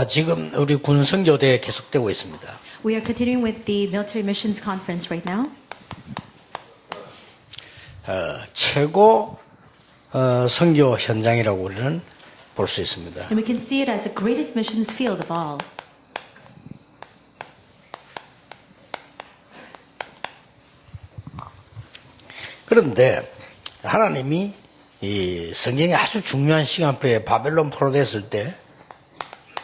지금 우리 군선교대 계속되고 있습니다. We are continuing with the Military Missions Conference right now. 최고 선교 현장이라고 우리는 볼 수 있습니다. And we can see it as the greatest missions field of all. 그런데 하나님이 이 성경의 아주 중요한 시간표에 바벨론 포로됐을 때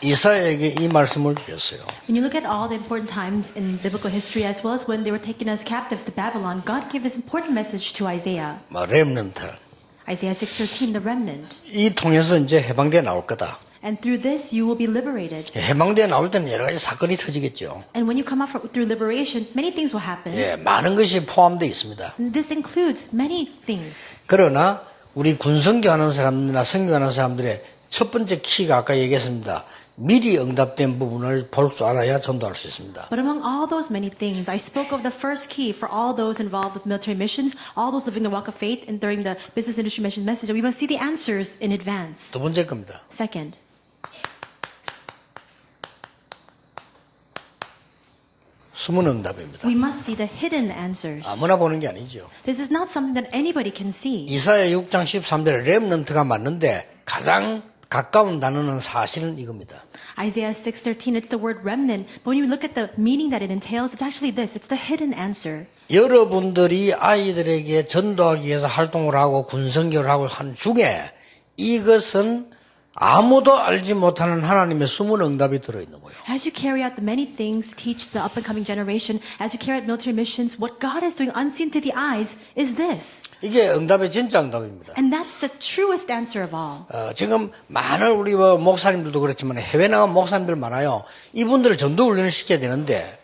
이사야에게 이 말씀을 주셨어요. When you look at all the important times in biblical history as well as when they were taken as captives to Babylon, God gave this important message to Isaiah. 렘넌트. Isaiah 6:13, the remnant. 이 통해서 이제 해방돼 나올 거다. And through this you will be liberated. 해방돼 나올 때는 여러 가지 사건이 터지겠죠. And when you come out through liberation, many things will happen. 예, 많은 것이 포함되어 있습니다. And this includes many things. 그러나 우리 군선교하는 사람들이나 선교하는 사람들의 첫 번째 키가 아까 얘기했습니다. 미리 응답된 부분을 볼 줄 알아야 전도할 수 있습니다. But among all those many things, I spoke of the first key for all those involved with military missions, all those living the walk of faith, and during the business industry missions message, we must see the answers in advance. 두 번째 겁니다. Second, 숨은 응답입니다. we must see the hidden answers. 아무나 보는 게 아니죠. This is not something that anybody can see. 이사야 6장 13절에 렘넌트가 맞는데 가장 가까운 단어는 사실은 이겁니다. Isaiah 6:13, it's the word remnant, but when you look at the meaning that it entails, it's actually this, it's the hidden answer. 여러분들이 아이들에게 전도하기 위해서 활동을 하고 군선교를 하고 한 중에 이것은 아무도 알지 못하는 하나님의 숨은 응답이 들어있는 거예요. As you carry out the many things to teach the up-and-coming generation, as you carry out military missions, what God is doing unseen to the eyes is this. 이게 응답의 진짜 응답입니다. And that's the truest answer of all. 지금 많은 우리 목사님들도 그렇지만 해외 나간 목사님들 많아요. 이분들을 전도 훈련을 시켜야 되는데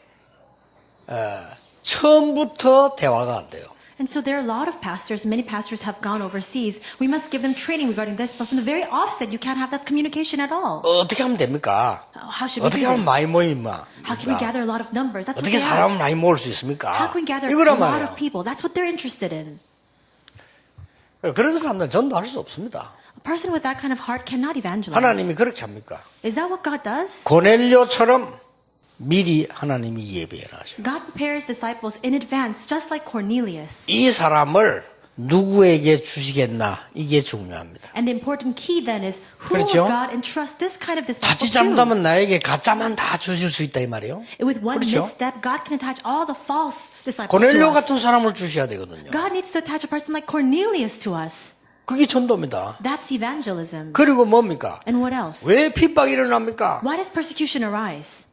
처음부터 대화가 안 돼요. And so there are a lot of pastors, many pastors have gone overseas. We must give them training regarding this, but from the very offset, you can't have that communication at all. 어떻게 하면 됩니까? How should we 어떻게 do 하면 this? 많이 모입니까? How can we gather a lot of numbers? That's what 어떻게 they 사람을 ask. 많이 모을 수 있습니까? How can we gather a 이거란 lot 말이에요. of people? That's what they're interested in. 그런 사람들은 전도할 수 없습니다. A person with that kind of heart cannot evangelize. 하나님이 그렇게 합니까? Is that what God does? 고넬료처럼 미리 하나님이 예배해 놔죠. God prepares disciples in advance, just like Cornelius. 이 사람을 누구에게 주시겠나 이게 중요합니다. And the important key then is who 그렇죠? will God entrust this kind of disciple 자칫 to? 잘못하면 나에게 가짜만 다 주실 수 있다 이 말이에요. With one 그렇죠? misstep, God can attach all the false disciples 고넬료 to 같은 us. 사람을 주셔야 되거든요. God needs to attach a person like Cornelius to us. 그게 전도입니다. That's evangelism. 그리고 뭡니까? And what else? 왜 핍박이 일어납니까? Why does persecution arise?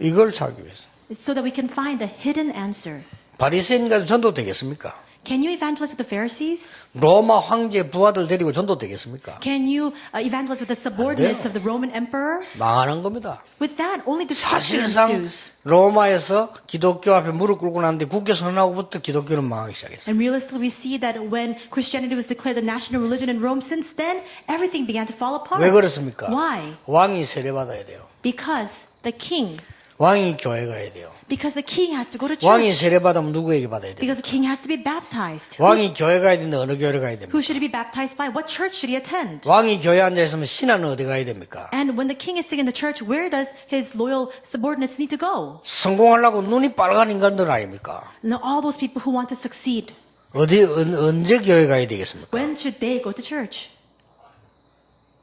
이걸 찾기 위해서. It's so that we can find the hidden answer. 바리새인과 전도 되겠습니까? Can you evangelize with the Pharisees? 로마 황제 부하들 데리고 전도 되겠습니까? Can you evangelize with the subordinates of the Roman emperor? 망하는 겁니다. With that, only destruction 사실상 ensues. 로마에서 기독교 앞에 무릎 꿇고 났는데 국교 선언하고부터 기독교는 망하기 시작했어요. And realistically, we see that when Christianity was declared the national religion in Rome, since then, everything began to fall apart. 왜 그렇습니까? Why? 왕이 세례받아야 돼요. Because the king. 왕이 교회 가야 돼요. Because the king has to go to 왕이 church. 세례받으면 누구에게 받아야 돼요? Because the king has to be baptized. 왕이 교회 가야 되는데 어느 교회를 가야 됩니까? Who should he be baptized by? What church should he attend? 왕이 교회에 앉아있으면 신하는 어디 가야 됩니까? And when the king is sitting in the church, where does his loyal subordinates need to go? 성공하려고 눈이 빨간 인간들 아닙니까? Now, all those people who want to succeed, 언제 교회 가야 되겠습니까? when should they go to church?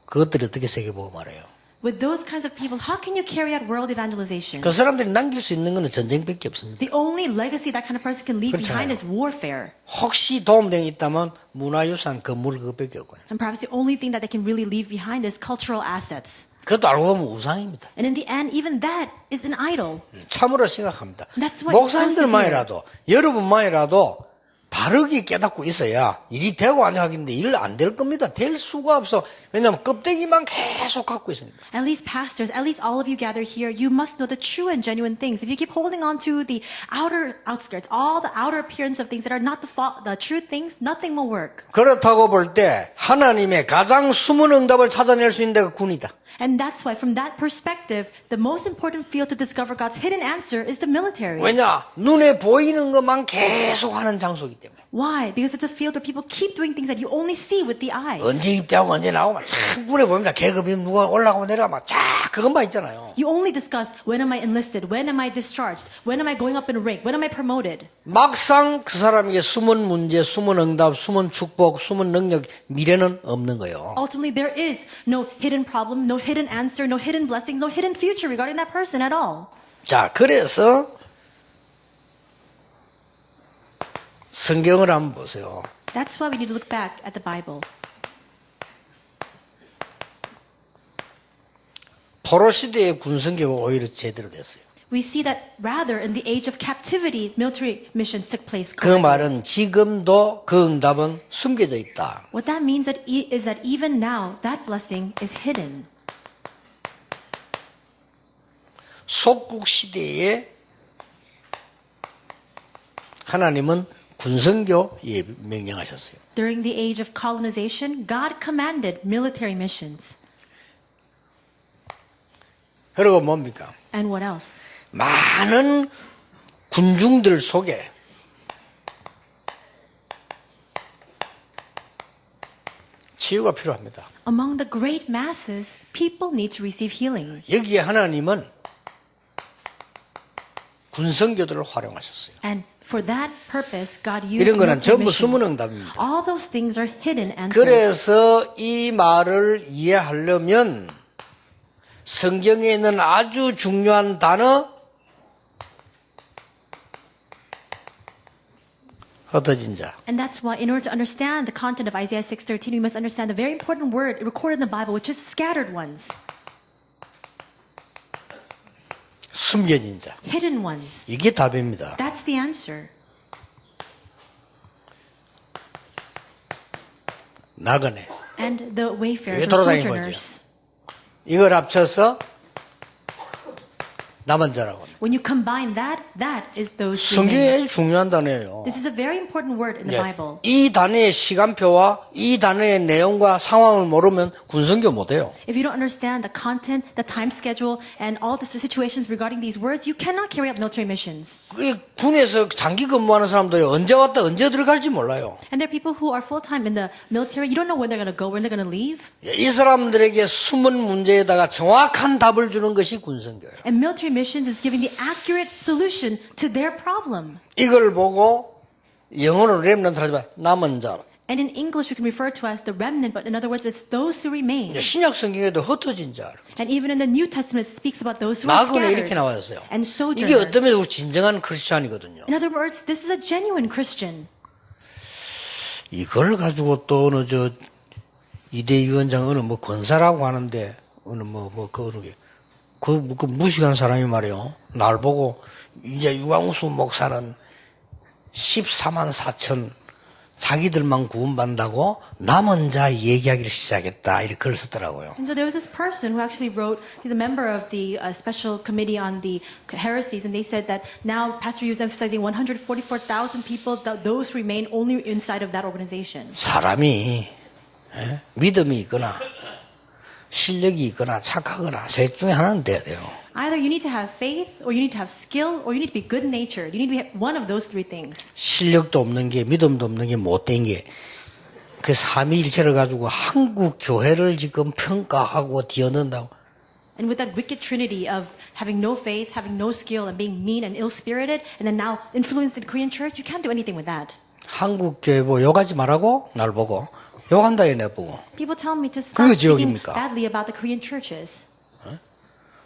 그것들이 어떻게 세계보고 말해요? With those kinds of people, how can you carry out world evangelization? 그 사람들이 남길 수 있는 것은 전쟁밖에 없습니다. The only legacy that kind of person can leave 그렇잖아요. behind is warfare. 혹시 도움된 게 있다면 문화유산 건물 그것밖에 없고요. And perhaps the only thing that they can really leave behind is cultural assets. 그것도 알고 보면 우상입니다. And in the end, even that is an idol. 참으로 심각합니다. That's why it's so 목사님들만이라도 여러분만이라도 바르게 깨닫고 있어야 일이 되고 안 하겠는데 일 안 될 겁니다. 될 수가 없어. 왜냐하면 껍데기만 계속 갖고 있으니까. At least pastors, at least all of you gathered here, you must know the true and genuine things. If you keep holding on to the outer outskirts, all the outer appearance of things that are not the true things, nothing will work. 그렇다고 볼 때 하나님의 가장 숨은 응답을 찾아낼 수 있는 데가 군이다. And that's why, from that perspective, the most important field to discover God's hidden answer is the military. 왜냐? 눈에 보이는 것만 계속 하는 장소이기 때문에. Why? Because it's a field where people keep doing things that you only see with the eyes. 언제 입대하고 언제 나오고 막 눈에 보입니다. 계급이 누가 올라가고 내려가고 막 쫙 그것만 있잖아요. You only discuss when am I enlisted, when am I discharged, when am I going up in rank, when am I promoted. 막상 그 사람에게 숨은 문제, 숨은 응답, 숨은 축복, 숨은 능력, 미래는 없는 거예요. Ultimately, there is no hidden problem, no hidden answer, no hidden blessings, no hidden future regarding that person at all. 자, 그래서 성경을 한번 보세요. That's why we need to look back at the Bible. 포로 시대의 군선교가 오히려 제대로 됐어요. We see that rather in the age of captivity, military missions took place. 그 말은 지금도 그 응답은 숨겨져 있다. What that means is that even now, that blessing is hidden. 속국 시대에 하나님은 군선교 명령하셨어요. During the age of colonization, God commanded military missions. 그리고 뭡니까? And what else? 많은 군중들 속에 치유가 필요합니다. Among the great masses, people need to receive healing. 여기에 하나님은 군선교들을 활용하셨어요. And for that purpose, God used 이런 거는 military 전부 숨은 missions. 응답입니다. All those things are hidden answers. 그래서 이 말을 이해하려면 성경에 있는 아주 중요한 단어 흩어진 자. And that's why, in order to understand the content of Isaiah 6:13, we must understand the very important word recorded in the Bible, which is scattered ones, 숨겨진 자. hidden ones. 이게 답입니다. That's the answer. 나그네. And the wayfarers 이게 or 돌아다니는 sojourners. 이걸 합쳐서 남은 자라고. When you combine that, that is those who 성경에 remain. 아주 중요한 단어예요. This is a very important word in the Bible. 이 단어의 시간표와 이 단어의 내용과 상황을 모르면 군선교 못해요. If you don't understand the content, the time schedule, and all the situations regarding these words, you cannot carry out military missions. 이 군에서 장기 근무하는 사람들이 언제 왔다 언제 들어갈지 몰라요. And there are people who are full-time in the military. You don't know when they're going to go, when they're going to leave. 이 사람들에게 숨은 문제에다가 정확한 답을 주는 것이 군선교예요. And military missions is giving the accurate solution to their problem. 이걸 보고 영어로 렘넌트 하지만 남은 자. And in English, we can refer to as the remnant, but in other words, it's those who remain. 신약 성경에도 흩어진 자. And even in the New Testament, it speaks about those who are 나그네 이렇게 scattered 나와있어요. and 이게 sojourner. 어떤 면에서 진정한 크리스찬이거든요. In other words, this is a genuine Christian. 이걸 가지고 또 어느 이대위원장 어느 권사라고 하는데 어느 그 무식한 사람이 말이요. 날 보고 이제 유광수 목사는 14만 4천 자기들만 구원받는다고 남은 자 얘기하기를 시작했다. 이렇게 글을 썼더라고요. And so there was this person who actually wrote, he's a member of the special committee on the heresies, and they said that now Pastor Yu is emphasizing 144,000 people, those who remain only inside of that organization. 사람이 믿음이 있거나 실력이 있거나 착하거나 셋 중에 하나는 돼야 돼요. Either you need to have faith, or you need to have skill, or you need to be good-natured. You need to be one of those three things. 실력도 없는 게 믿음도 없는 게 못된 게 그 삼위일체를 가지고 한국 교회를 지금 평가하고 뒤흔든다고. And with that wicked trinity of having no faith, having no skill, and being mean and ill-spirited, and then now influenced the Korean church, you can't do anything with that. 한국 교회 보고 욕하지 말라고 날 보고 욕한다 내 보고. People tell me to stop 그게 speaking 지옥입니까? badly about the Korean churches.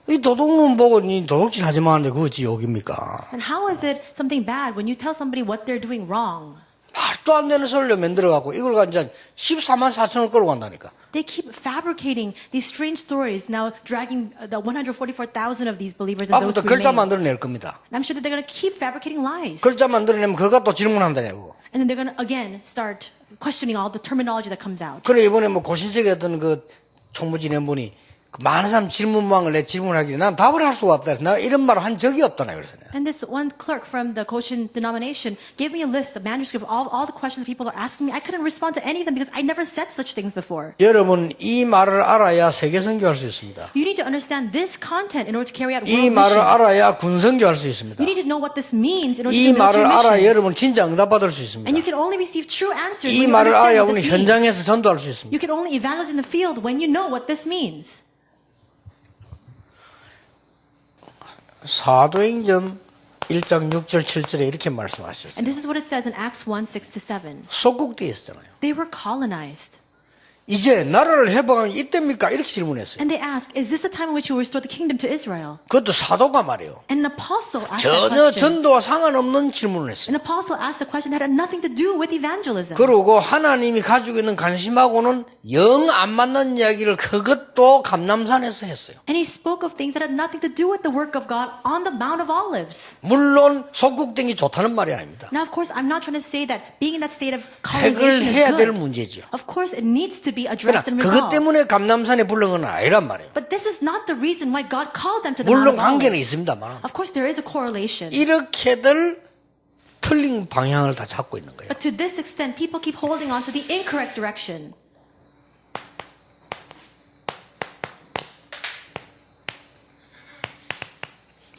이 도둑놈 보고 니 도둑질 하지 마는데 그거 지옥입니까? And how is it something bad when you tell somebody what they're doing wrong? 말도 안 되는 소리를 만들어갖고 이걸 가지고 14만 4천을 끌고 간다니까. They keep fabricating these strange stories, now dragging the 144,000 of these believers and those 앞으로도 who 글자 remain. 만들어낼 겁니다. And I'm sure that they're going to keep fabricating lies. 글자 만들어내면 그거 또 질문한다냐고. And then they're going to, again, start questioning all the terminology that comes out. 그래 이번에 고신석에 어떤 그 총무진의 분이 많은 사람 질문망을 내 질문하길래 난 답을 할 수가 없다. 내가 이런 말을 한 적이 없다나 그래서. And this one clerk from the Cochin denomination gave me a list, a manuscript of all the questions people are asking me. I couldn't respond to any of them because I never said such things before. 여러분 이 말을 알아야 세계 선교할 수 있습니다. You need to understand this content in order to carry out 이 world 말을 missions. 알아야 군선교할 수 있습니다. You need to know what this means in order to 이 do military 말을 알아야 missions. 여러분 진짜 응답받을 수 있습니다. And you can only receive true answers 이 when you 말을 understand 알아야 what 우리 this means. 현장에서 전도할 수 있습니다. You can only evangelize in the field when you know what this means. 사도행전 1장 6절 7절에 이렇게 말씀하셨어요. And this is what it says in Acts 1, 6 to 7. 속국되어 있었잖아요. They were colonized. 이제 나라를 회복하면 이때입니까? 이렇게 질문했어요. And they ask, is this the time in which you will restore the kingdom to Israel? 그것도 사도가 말이에요. And an apostle asked that 전혀 question. 전도와 상관없는 질문을 했어요. An apostle asked a question that had nothing to do with evangelism. 그리고 하나님이 가지고 있는 관심하고는 영 안 맞는 이야기를 그것도 감람산에서 했어요. And he spoke of things that had nothing to do with the work of God on the Mount of Olives. 물론 속국되기 좋다는 말이 아닙니다. Now, of course, I'm not trying to say that being in that state of colonization is 해결해야 될 good. 문제죠. Of course, it needs to be 그러나 addressed and 그것 resolved. 때문에 감람산에 부른 건 아니란 말이에요. But this is not the reason why God called them to the Mount 물론 of 관계는 Olives. 있습니다만 Of course, there is a correlation. 이렇게들 틀린 방향을 다 잡고 있는 거예요. But to this extent, people keep holding on to the incorrect direction.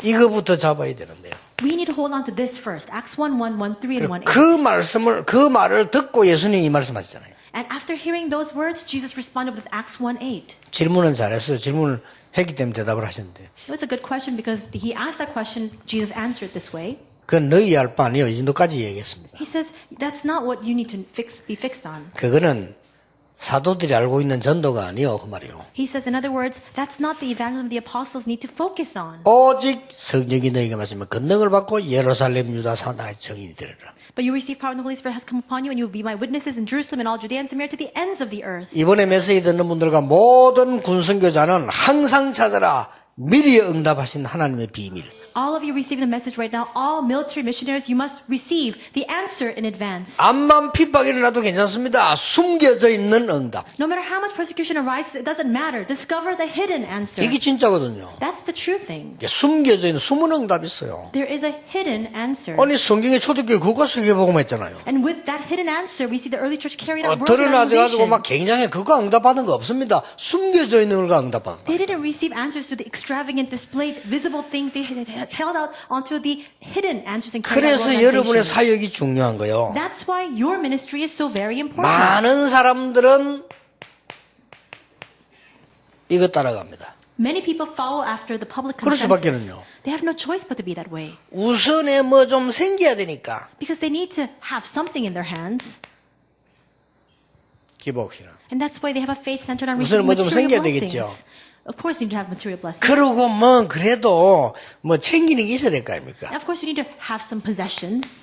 이거부터 잡아야 되는데요. We need to hold on to this first. Acts 1, 1, 1, 3, and 1, 8. 그 말을 듣고 예수님이 이 말씀하시잖아요. And after hearing those words, Jesus responded with Acts 1, 8. 질문은 잘했어요. 질문을 했기 때문에 대답을 하셨는데. It was a good question because he asked that question, Jesus answered this way. 그건 너희 알 바 아니요. 이 정도까지 얘기했습니다. He says, that's not what you need to be fixed on. 그거는 사도들이 알고 있는 전도가 아니요. 그 말이요. He says, in other words, that's not the evangelism the apostles need to focus on. 오직 성령이 너희에게 말씀하면 권능을 받고 예루살렘 유다 사마리아 증인이 되리라. But you receive power and the Holy Spirit has come upon you and you will be my witnesses in Jerusalem and all Judea and Samaria to the ends of the earth. 이번에 메시지 듣는 분들과 모든 군선교자는 항상 찾아라. 미리 응답하신 하나님의 비밀. All of you receiving the message right now, all military missionaries, you must receive the answer in advance. 암만 핍박이 일어나도 괜찮습니다. 숨겨져 있는 응답. No matter how much persecution arises, it doesn't matter. Discover the hidden answer. 이게 진짜거든요. That's the true thing. 이게 숨겨져 있는 숨은 응답이 있어요. There is a hidden answer. 아니 성경의 초대교회 그거 세계복음 했잖아요. And with that hidden answer, we see the early church carried out world 드러나가지고 evangelization. 막 굉장히 그거 응답받은 거 없습니다. 숨겨져 있는 걸 응답받은 거. They didn't receive answers to the extravagant, displayed, visible things. They held out onto the hidden answers and carried out 그래서 world 여러분의 evangelization. 사역이 중요한 거예요. That's why your ministry is so very important. 많은 사람들은 이거 따라갑니다. Many people follow after the public 그럴 consensus. 수밖에는요. They have no choice but to be that way. 우선에 뭐 좀 생겨야 되니까. Because they need to have something in their hands. 기복신앙. And that's why they have a faith centered on 우선은 receiving 뭐좀 material 생겨야 되겠죠. blessings. Of course, you need to have material blessings. 그러고 뭐 그래도 뭐 챙기는 게 있어야 될 거 아닙니까? And of course, you need to have some possessions.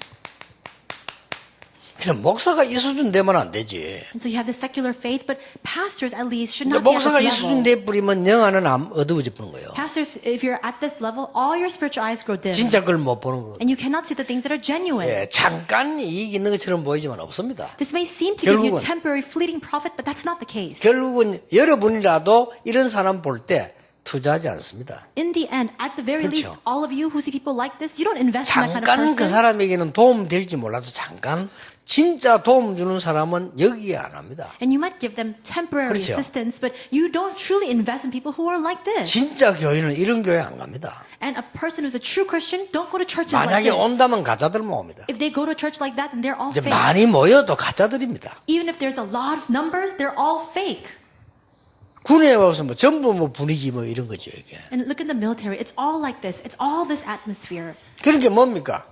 그냥 목사가 이 수준 되면 안 되지. And so you have the secular faith, but pastors at least should 근데 not be at 목사가 이 this 수준 level. 돼 뿌리면 영안은 어두워져 버는 거예요. Pastor, if you're at this level, all your spiritual eyes grow dim. 진짜 그걸 못 보는 거예요. And you cannot see the things that are genuine. 예, 잠깐 이익 있는 것처럼 보이지만 없습니다. This may seem to give you 결국은- temporary fleeting profit, but that's not the case. 결국은 여러분이라도 이런 사람 볼 때 투자하지 않습니다. In the end, at the very least, 그렇죠. all of you who see people like this, you don't invest in that kind of 잠깐 그 person. 사람에게는 도움 될지 몰라도 잠깐 진짜 도움 주는 사람은 여기에 안 합니다. And you might give them temporary 그렇죠. assistance, but you don't truly invest in people who are like this. 진짜 교회는 이런 교회 안 갑니다. And a person who's a true Christian, don't go to churches like 만약에 this. 온다면 가짜들만 옵니다. If they go to a church like that, then they're all 이제 fake. 많이 모여도 가짜들입니다. Even if there's a lot of numbers, they're all fake. 군에 와서 뭐 전부 뭐 분위기 뭐 이런 거죠 이게. And look in the military, it's all like this. It's all this atmosphere. 그런 게 뭡니까?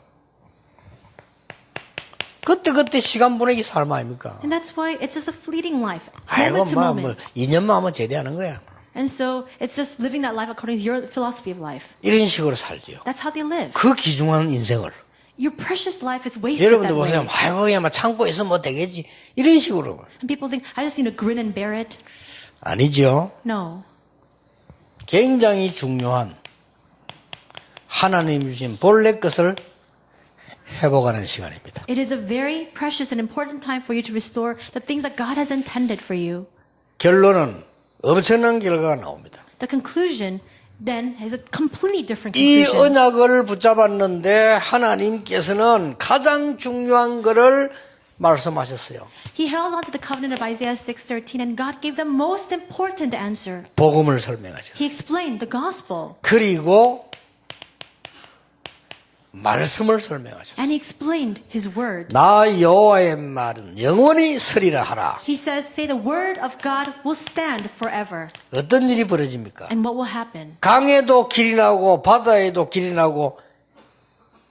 그때 시간 보내기 삶 아닙니까? And that's why it's just a fleeting life, 아이고 moment to 뭐 moment. 2년만 하면 제대하는 거야. And so it's just living that life according to your philosophy of life. 이런 식으로 살지요. That's how they live. 그 귀중한 인생을 Your precious life is wasted 여러분들 that way. 보세요. 아이고 그냥 막 참고 있으면 뭐 되겠지 이런 식으로 And people think, I just need to grin and bear it. 아니죠. No. 굉장히 중요한 하나님 주신 본래 것을 회복하는 시간입니다. It is a very precious and important time for you to restore the things that God has intended for you. 결론은 엄청난 결과가 나옵니다. the conclusion then is a completely different 이 conclusion. 언약을 붙잡았는데 하나님께서는 가장 중요한 것을 말씀하셨어요. He held on to the covenant of Isaiah 6:13 and God gave the most important answer. 복음을 설명하셨어요. He explained the gospel 그리고 말씀을 설명하셨어요. and he explained his word. 나 여호와의 말은 영원히 서리라 하라. He says, say the word of God will stand forever. 어떤 일이 벌어집니까? And what will happen? 강에도 길이 나고 바다에도 길이 나고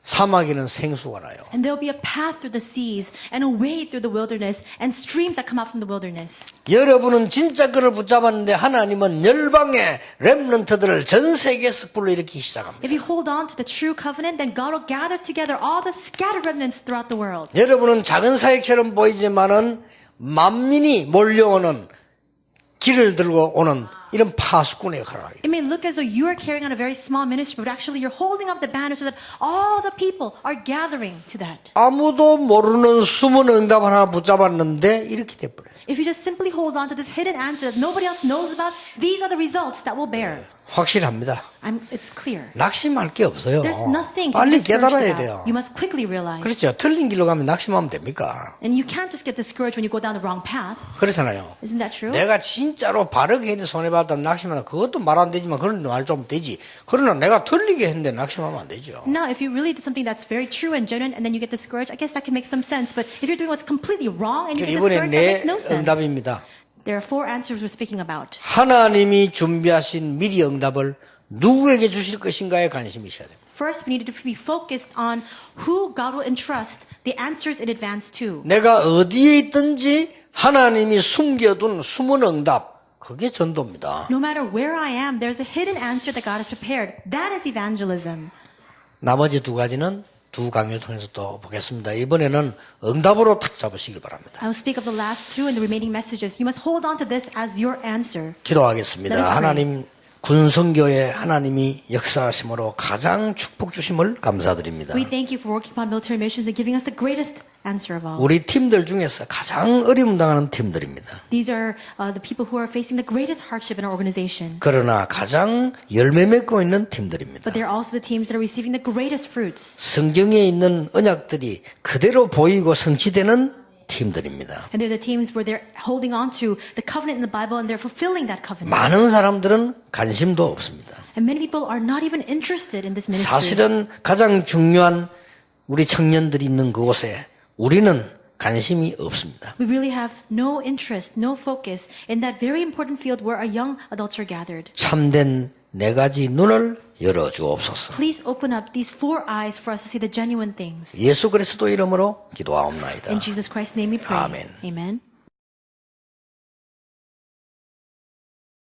사막에는 생수가 나요. And there will be a path through the seas and a way through the wilderness and streams that come out from the wilderness. 여러분은 진짜 그를 붙잡았는데 하나님은 열방의 렘넌트들을 전 세계에서 불러일으키기 시작합니다. If you hold on to the true covenant, then God will gather together all the scattered remnants throughout the world. 여러분은 작은 사역처럼 보이지만은 만민이 몰려오는 길을 들고 오는 이런 파수꾼의 역할을 하게. It may look as though you are carrying on a very small ministry, but actually you're holding up the banner so that all the people are gathering to that. 아무도 모르는 숨은 응답 하나 붙잡았는데 이렇게 돼버려요. If you just simply hold on to this hidden answer that nobody else knows about, these are the results that will bear. 확실합니다. It's clear. 낙심할 게 없어요. There's nothing to 빨리 be discouraged 깨달아야 about. 돼요. You must quickly realize. 그렇죠. 틀린 길로 가면 낙심하면 됩니까? And you can't just get discouraged when you go down the wrong path. 그렇잖아요. Isn't that true? 내가 진짜로 바르게 했는데 손해봤다면 낙심하면 그것도 말 안 되지만 그런 말 좀 되지. 그러나 내가 틀리게 했는데 낙심하면 안 되죠. Now, if you really did something that's very true and genuine and then you get discouraged, I guess that can make some sense. But if you're doing what's completely wrong and you get 이번에 discouraged, that 내 makes no sense. 응답입니다. There are 4 answers we're speaking about. 하나님이 준비하신 미리 응답을 누구에게 주실 것인가에 관심이 있어야 됩니다. First, we need to be focused on who God will entrust the answers in advance to. 내가 어디에 있든지 하나님이 숨겨둔 숨은 응답, 그게 전도입니다. No matter where I am, there's a hidden answer that God has prepared. That is evangelism. 나머지 2가지는 2 강의를 통해서 또 보겠습니다. 이번에는 응답으로 탁 잡으시길 바랍니다. I will speak of the last 2 and the remaining messages. You must hold on to this as your answer. 기도하겠습니다. Let us pray. 하나님, 군선교회 하나님이 역사하심으로 가장 축복 주심을 감사드립니다. We thank you for working upon military missions and giving us the greatest answer of all. 우리 팀들 중에서 가장 어려움 당하는 팀들입니다. These are the people who are facing the greatest hardship in our organization. 그러나 가장 열매 맺고 있는 팀들입니다. But they're also the teams that are receiving the greatest fruits. 성경에 있는 언약들이 그대로 보이고 성취되는 팀들입니다. And they're the teams where they're holding on to the covenant in the Bible and they're fulfilling that covenant. 많은 사람들은 관심도 없습니다. And many people are not even interested in this ministry. 사실은 가장 중요한 우리 청년들이 있는 그곳에 우리는 관심이 없습니다. We really have no interest, no focus in that very important field where our young adults are gathered. 참된 4가지 눈을 열어주옵소서. Please open up these 4 eyes for us to see the genuine things. 예수 그리스도 이름으로 기도하옵나이다. In Jesus Christ's name we pray. 아멘. Amen.